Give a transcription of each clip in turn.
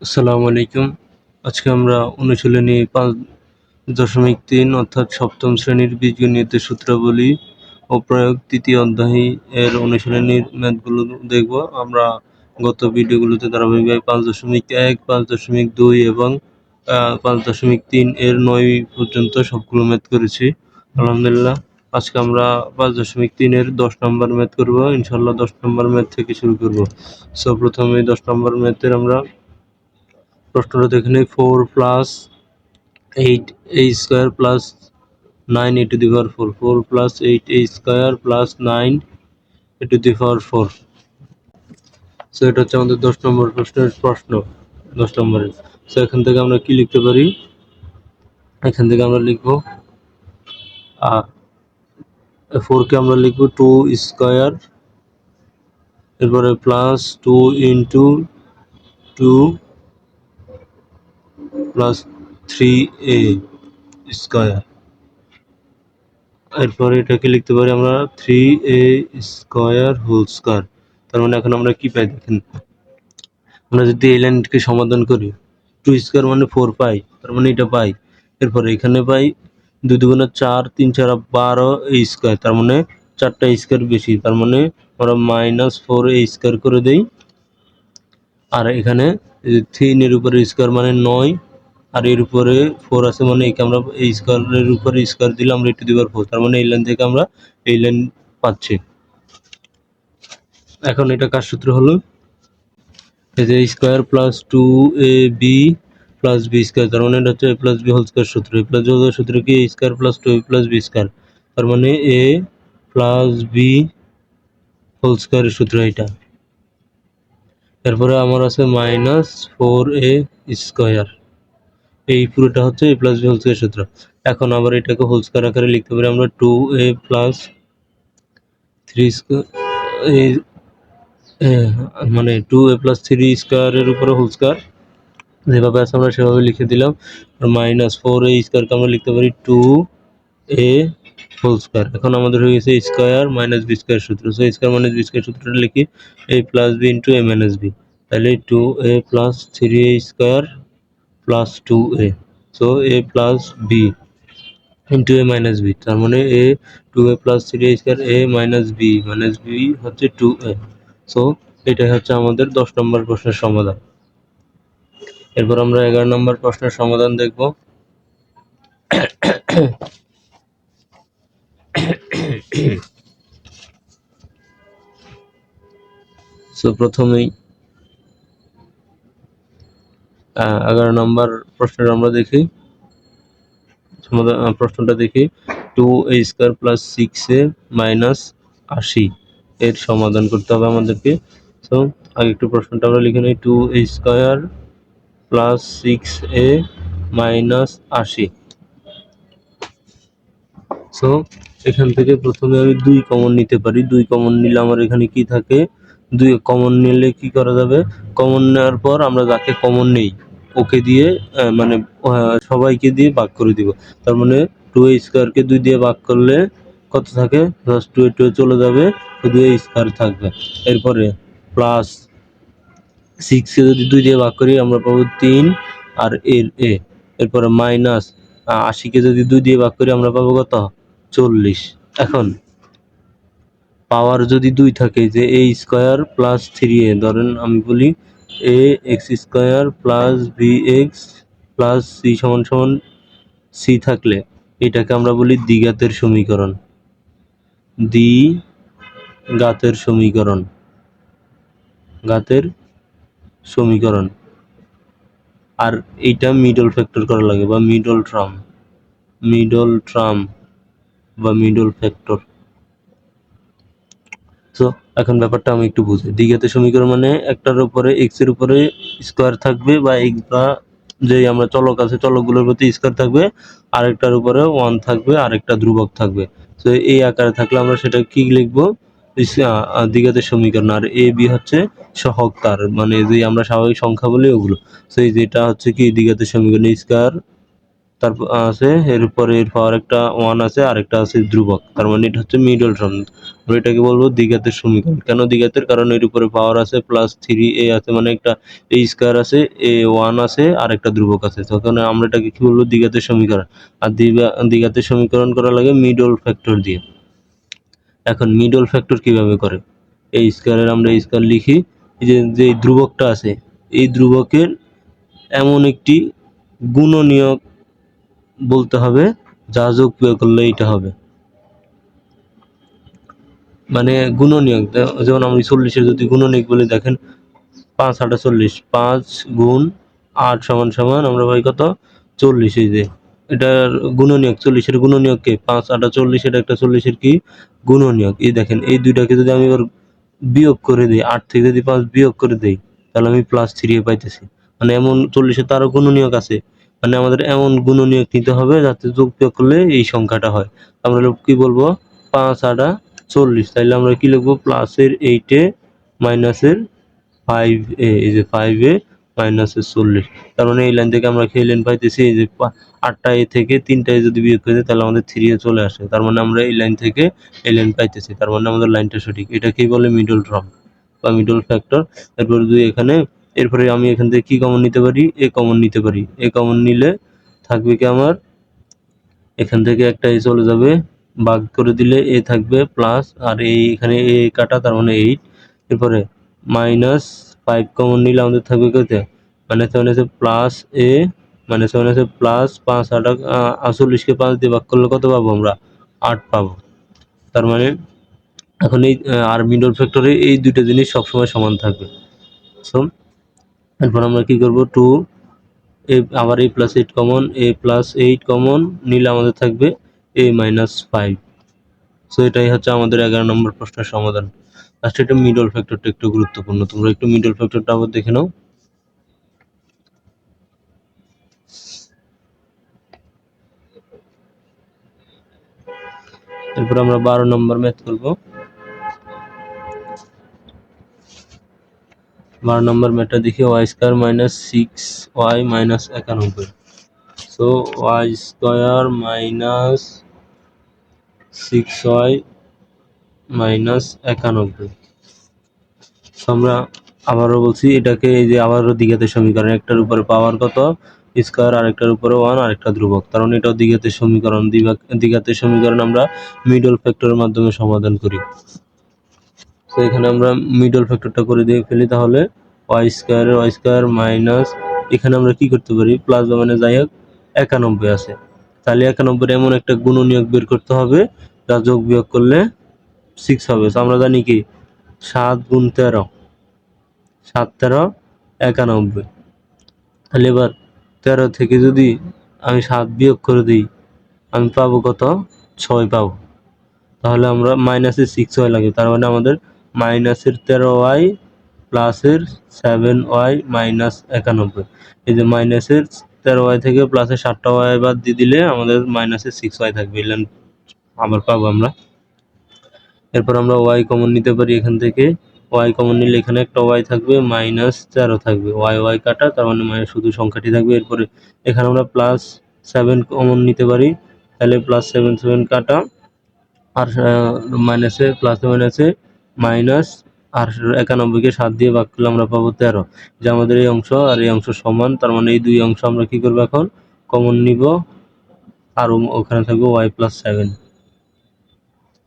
আসসালামু আলাইকুম। আজকে আমরা অনুশীলনী ৫.৩ অর্থাৎ সপ্তম শ্রেণীর বীজগণিতের সূত্রাবলী ও প্রয়োগ তৃতীয় অধ্যায় এর অনুশীলনীর ম্যাথগুলো দেখব। আমরা গত ভিডিওগুলোতে ধারাবাহিকভাবে ৫.১, ৫.২ এবং ৫.৩ এর ৯ পর্যন্ত সবগুলো ম্যাথ করেছি। আলহামদুলিল্লাহ। আজকে আমরা ৫.৩ এর ১০ নম্বর ম্যাথ করব। ইনশাআল্লাহ ১০ নম্বর ম্যাথ থেকে শুরু করব। প্রথমে ১০ নম্বর ম্যাথের আমরা প্রশ্নটা দেখে নিই। 4 plus 8a square plus 9a to the power 4, 4 plus 8a square plus 9a to the power 4। So এটা হচ্ছে আমাদের 10 নম্বর প্রশ্নের প্রশ্ন, 10 নম্বরের। সো এখান থেকে আমরা কি লিখতে পারি? এখান থেকে আমরা লিখবো 4 কে আমরা লিখবো 2 স্কোয়ার, এরপরে plus 2 into 2 plus 3a square. এরপরে এটাকে লিখতে পারি আমরা 3a স্কোয়ার হোল স্কোয়ার। তার মানে এখন আমরা কি পাই দেখেন, আমরা যদি এই লাইনকে সমাধান করি 2 স্কোয়ার মানে 4 পাই, তার মানে এটা পাই। এরপরে এখানে পাই 2 দুগুণে 4, 3 4 12 a স্কোয়ার, তার মানে 4টা স্কোয়ার বেশি, তার মানে আমরা -4a স্কোয়ার করে দেই। আর এখানে 3 এর উপরে স্কোয়ার মানে 9, আর এর উপরে 4 আছে মানে একে আমরা এই স্কোয়ারের উপরে স্কোয়ার দিলে আমরা টু দি পাওয়ার 4, তার মানে এই লাইন থেকে আমরা এই লাইন পাচ্ছি। এখন এটা কার সূত্র হলো? এই যে square plus 2ab plus b square, তার মানে এটা হচ্ছে a plus b whole square সূত্র। a প্লাস বি হোল সূত্র কি? a square plus 2a plus b square, তার মানে a প্লাস বি হোল স্কোয়ারের সূত্র এটা। এরপরে আমার আছে -4a স্কোয়ার, এই পুরোটা হচ্ছে a plus b whole square সূত্র। এখন আবার এটাকে হোল স্কোয়ার আকারে লিখতে পারি আমরা 2a প্লাস 3 স্কোয়ার, মানে 2a প্লাস 3 স্কোয়ারের উপরে হোল স্কোয়ার, যেভাবে আছে আমরা সেভাবে লিখে দিলাম। আর -4a স্কোয়ারকে আমরা লিখতে পারি 2a হোল স্কোয়ার। এখন আমাদের হয়ে গেছে স্কোয়ার মাইনাস বি স্কোয়ার সূত্র। So square minus b square সূত্রটা লিখি a plus b into a minus b, তাহলে 2a plus 3a square plus 2a, so a plus b into a minus b, তার মানে a 2a plus 3a square a minus b হচ্ছে 2a। So এটাই হচ্ছে আমাদের 10 নম্বর প্রশ্নের সমাধান। এরপর আমরা 11 নম্বর প্রশ্নের সমাধান দেখব। সো প্রথমেই 11 নম্বর প্রশ্নটা আমরা দেখি, প্রশ্নটা দেখি। 2a square plus 6a minus 80 এর সমাধান করতে হবে আমাদেরকে। সো আগে একটু প্রশ্নটা আমরা লিখে নিই। 2a square plus 6a minus 80। So এখান থেকে প্রথমে আমি 2 কমন নিতে পারি। 2 কমন নিলে আমার এখানে কি থাকে? 2 কমন নিলে কি করা যাবে? কমন নেওয়ার পর আমরা যাকে কমন নেই ওকে দিয়ে মানে সবাইকে দিয়ে ভাগ করে দিব। তার মানে 2a স্কোয়ারকে 2 দিয়ে ভাগ করলে কত থাকে? জাস্ট 2 চলে যাবে, শুধু a স্কোয়ার থাকবে। এরপরে প্লাস 6 কে যদি 2 দিয়ে ভাগ করি আমরা পাবো 3 আর এর a। এরপরে মাইনাস 80 কে যদি 2 দিয়ে ভাগ করি আমরা পাবো কত? 40। এখন পাওয়ার যদি 2 থাকে, যে a স্কোয়ার প্লাস 3a, ধরেন আমি বলি a x square plus bx plus c সমান সমান c থাকলে এটাকে আমরা বলি দ্বিঘাতের সমীকরণ। দ্বিঘাতের সমীকরণ, ঘাতের সমীকরণ। আর এইটা মিডল ফ্যাক্টর করা লাগে বা মিডল টার্ম বা মিডল ফ্যাক্টর। সো এখন ব্যাপারটা আমি একটু বুঝি। দ্বিঘাতের সমীকরণ মানে একটার উপরে x এর উপরে স্কোয়ার থাকবে, বা x বা যে আমরা চলক আছে চলকগুলোর প্রতি স্কোয়ার থাকবে, আরেকটার উপরে 1 থাকবে, আরেকটা ধ্রুবক থাকবে। সো এই আকারে থাকলে আমরা সেটা কি লিখবো? দ্বিঘাতের সমীকরণ। আর a b হচ্ছে সহগ তার, মানে যে আমরা স্বাভাবিক সংখ্যা বলি ওগুলো। সো এই যেটা হচ্ছে কি দ্বিঘাতের সমীকরণ, স্কোয়ার তারপর আছে এরপরে এর পাওয়ার একটা 1 আছে, আরেকটা আছে ধ্রুবক, তার মানে এটা হচ্ছে মিডল টার্ম। আমরা এটাকে বলবো দ্বিঘাতের সমীকরণ। কেন দ্বিঘাতের? কারণ এর উপরে পাওয়ার আছে +3a আছে, মানে একটা a স্কয়ার আছে, a1 আছে, আর একটা ধ্রুবক আছে, তখন আমরা এটাকে কি বলবো? দ্বিঘাতের সমীকরণ। আর দ্বিঘাতের সমীকরণ করা লাগে মিডল ফ্যাক্টর দিয়ে। এখন মিডল ফ্যাক্টর কিভাবে করে? এই স্কয়ারের আমরা স্কয়ার লিখি, এই যে ধ্রুবকটা আছে, এই ধ্রুবকের এমন একটি গুণনীয়ক বলতে হবে যা যোগ বিয়োগ করলে এইটা হবে, মানে গুণনীয়ক। যেমন আমি 40-এর যদি গুণনীয়ক বলি, দেখেন 5 8 40, 5 গুণ 8 সমান সমান আমরা পাই কত? 40। এই যে এটার গুণনীয়ক, 40-এর গুণনীয়ক কে? 5 8 40, এটা একটা 40-এর কি গুণনীয়ক। এই দেখেন এই দুইটাকে যদি আমি এবার বিয়োগ করে দিই, 8 থেকে যদি 5 বিয়োগ করে দেই, তাহলে আমি +3 পাইতেছি। মানে এমন 40-এর তো আরো গুণনীয়ক আছে, মানে আমাদের এমন গুণনীয়ক নিতে হবে যাতে যোগ বিয়োগ করলে এই সংখ্যাটা হয়। আমরা কি বলবো? 5 8 40, তাইলে আমরা কি লিখবো? প্লাসের 8a মাইনাসের 5a, এই যে 5a মাইনাসের 40। তার মানে এই লাইন থেকে আমরা কি লাইন পাইতেছি? এই যে 8টা a থেকে 3টা a যদি বিয়োগ করে দিই, তাহলে আমাদের 3a চলে আসে। তার মানে আমরা এই লাইন থেকে এই লাইন পাইতেছি, তার মানে আমাদের লাইনটা সঠিক। এটাকেই বলে মিডল টার্ম বা মিডল ফ্যাক্টর। এরপর যদি এখানে, এরপরে আমি এখান থেকে কি কমন নিতে পারি? a কমন নিতে পারি। a কমন নিলে থাকবে কি আমার? এখান থেকে একটা a চলে যাবে, ভাগ করে দিলে a থাকবে প্লাস, আর এই এখানে a কাটা, তার মানে 8। এরপরে -5 কমন নিলে আমাদের থাকবে কত? -7 আছে প্লাস a, -7 আছে প্লাস 5 8 48-কে 5 দিয়ে ভাগ করলে কত পাবো আমরা? 8 পাবো। তার মানে এখন এই আর মিডল ফ্যাক্টরে এই দুইটা জিনিস সবসময় সমান থাকবে। সো এরপর আমরা কি করব? 2 আবার a plus 8 common, a plus 8 common নিলে আমাদের থাকবে a মাইনাস 5। সো এটাই হচ্ছে আমাদের 11 নম্বর প্রশ্নের সমাধান। লাস্ট এটা মিডল ফ্যাক্টরটা একটু গুরুত্বপূর্ণ, তোমরা একটু মিডল ফ্যাক্টরটা আবার দেখে নাও। এরপর আমরা 12 নম্বর ম্যাথ করব। 12 নম্বর ম্যাথটা দেখি, y square minus 6y minus 91। So y square minus 6y minus 91। আমরা আবারও বলছি, এটাকে এই যে আবারও দ্বিঘাতের সমীকরণ, একটার উপরে পাওয়ার কত? স্কয়ার, আরেকটার উপরে 1, আরেকটা ধ্রুবক, কারণ এটাও দ্বিঘাতের সমীকরণ। দ্বিঘাতের সমীকরণ আমরা মিডল ফ্যাক্টরের মাধ্যমে সমাধান করি। তো এখানে আমরা মিডল ফ্যাক্টরটা করে দিয়ে ফেলি, তাহলে y স্কয়ার মাইনাস, এখানে আমরা কি করতে পারি? প্লাস বা মানে যাই হোক 91 আছে, তাহলে 91 এমন একটা গুণনীয়ক বের করতে হবে যা যোগ বিয়োগ করলে 6 হবে। তো আমরা জানি কি 7 গুণ 13, 7 13 91। তাহলে এবার 13 থেকে যদি আমি 7 বিয়োগ করে দিই, আমি পাবো কত? 6 পাবো। তাহলে আমরা মাইনাসের 6y লাগে, তার মানে আমাদের মাইনাসের 13y প্লাসের 7y মাইনাস 91। এই যে মাইনাসের 13y থেকে প্লাসের 7টা y বাদ দিয়ে দিলে আমাদের মাইনাসের 6y থাকবে, এলেন আবার পাবো আমরা। এরপর আমরা y কমন নিতে পারি এখান থেকে, y কমন নিলে এখানে একটা y থাকবে, -13 থাকবে, y কাটা, তার মানে শুধু সংখ্যাটি থাকবে। এরপরে এখানে আমরা +7 কমন নিতে পারি, তাহলে +7 7 কাটা, আর মাইনাসে প্লাসে মাইনাসে মাইনাস, আর 91-কে 7 দিয়ে ভাগ করলে আমরা পাবো 13, যে আমাদের এই অংশ আর এই অংশ সমান। তার মানে এই দুই অংশ আমরা কি করবো? এখন কমন নিব, আর ওখানে থাকবে y+7।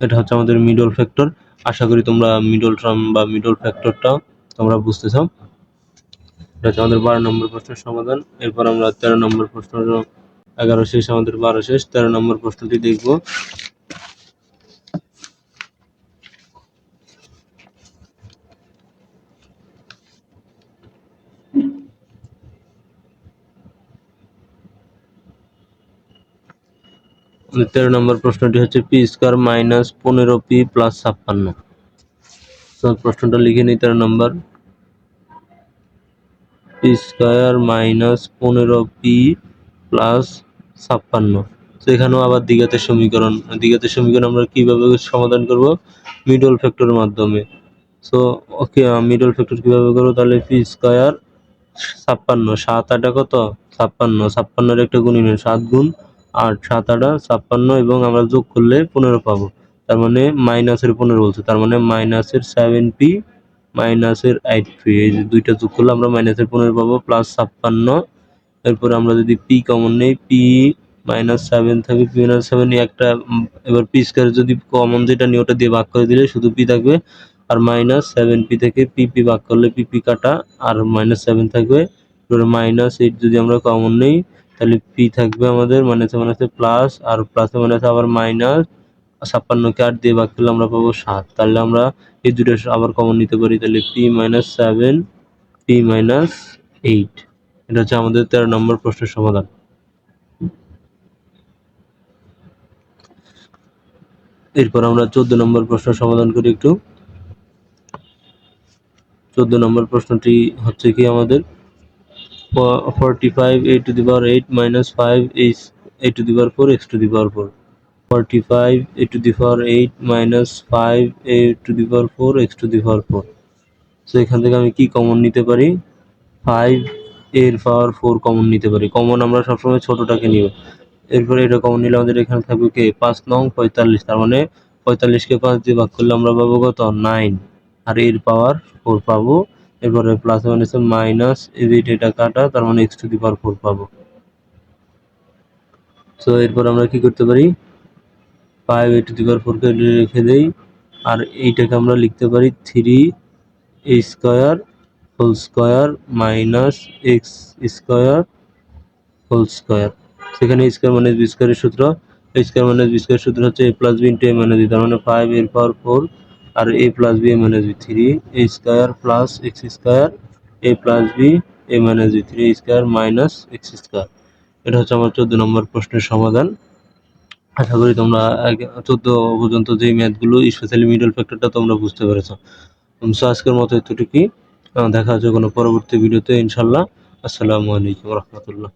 এটা হচ্ছে আমাদের মিডল ফ্যাক্টর। আশা করি তোমরা মিডল টার্ম বা মিডল ফ্যাক্টরটা তোমরা বুঝতেছ। এটা হচ্ছে আমাদের 12 নম্বর প্রশ্নের সমাধান। এরপর আমরা 13 নম্বর প্রশ্ন, 11 শেষ, আমাদের 12 শেষ, 13 নম্বর প্রশ্নটি দেখব। আমাদের 13 নম্বর প্রশ্নটি হচ্ছে P square minus 15p plus 56। তো প্রশ্নটা লিখে নিই, 13 number, P square minus 15p plus 56। তো এখানেও আবার দ্বিঘাতের সমীকরণ। দ্বিঘাতের সমীকরণ আমরা কিভাবে সমাধান করব? মিডল ফ্যাক্টরের মাধ্যমে। সো ওকে, মিডল ফ্যাক্টর কিভাবে করবো? তাহলে পি স্কয়ার 56, 7 8 কত? 56 একটা গুণিনের 7 গুণ 8, 7 8 56 এবং আমরা যোগ করলে 15 পাবো। তার মানে মাইনাসের 15 বলছে, তার মানে মাইনাসের 7p মাইনাসের 8p, এই যে দুইটা যোগ করলে আমরা মাইনাসের 15 পাবো প্লাস 56। এরপরে আমরা যদি p কমন নেই, p -7 থাকে, p -7 একটা এবার p স্কয়ার যদি কমন যেটা নিয়ে ওটা দিয়ে ভাগ করে দিলে শুধু p থাকবে, আর -7p থেকে p ভাগ করলে p কাটা আর -7 থাকবে। এবারে -8 যদি আমরা কমন নেই তাহলে p থাকবে আমাদের মাইনাসে প্লাস, আর প্লাসে মাইনাসে আবার মাইনাস, 56 কে 8 দিয়ে ভাগ করলে আমরা পাবো 7। তাহলে আমরা এই দুটো আবার কমন নিতে পারি, তাহলে p -7 p -8। এটা হচ্ছে আমাদের 13 নম্বর প্রশ্নের সমাধান। এরপর আমরা 14 নম্বর প্রশ্ন সমাধান করি একটু। 14 নম্বর প্রশ্নটি হচ্ছে কি আমাদের 45 a to the power 8 minus 5 is a to the power 4 x to the power 4। 45 a to the power 8 minus 5 a to the power 4 x to the power 4। So এখান থেকে আমি কি কমন নিতে পারি? 5 এর পাওয়ার 4 কমন নিতে পারি। Common আমরা সবসময় ছোটটাকে নিব। এরপরে এটা কমন নিলে আমাদের এখানে থাকবে কি 5 নং 45, তার মানে 45 কে 5 দিয়ে ভাগ করলে আমরা পাবো কত? 9, আর এর পাওয়ার 4 পাবো। এরপরে প্লাস মাইনাসে মাইনাস, এটা কাটা, তার মানে x টু দি পাওয়ার 4 পাবো। সো এরপর আমরা কি করতে পারি? 5 a to the power 4 কে রেখে দেই, আর এইটাকে আমরা লিখতে পারি 3a square whole square minus x square whole square. সেখানে স্কয়ার মানে বি স্কয়ারের সূত্র, স্কয়ার মানে বি স্কয়ার সূত্র হচ্ছে a plus b into a minus b, তার মানে 5 এর পাওয়ার 4 আর a plus b a minus b, 3a square plus x square a plus b a minus b, 3a square minus x square. এটা হচ্ছে আমার 14 নম্বর প্রশ্নের সমাধান। আশা করি তোমরা 14 পর্যন্ত যে ম্যাথগুলো স্পেশালি মিডল ফ্যাক্টরটা তোমরা বুঝতে পেরেছো। সো আজকের মতো এতটুকুই। দেখা হচ্ছে কোনো পরবর্তী ভিডিওতে ইনশাল্লাহ। আসসালামু আলাইকুম রহমতুল্লাহ।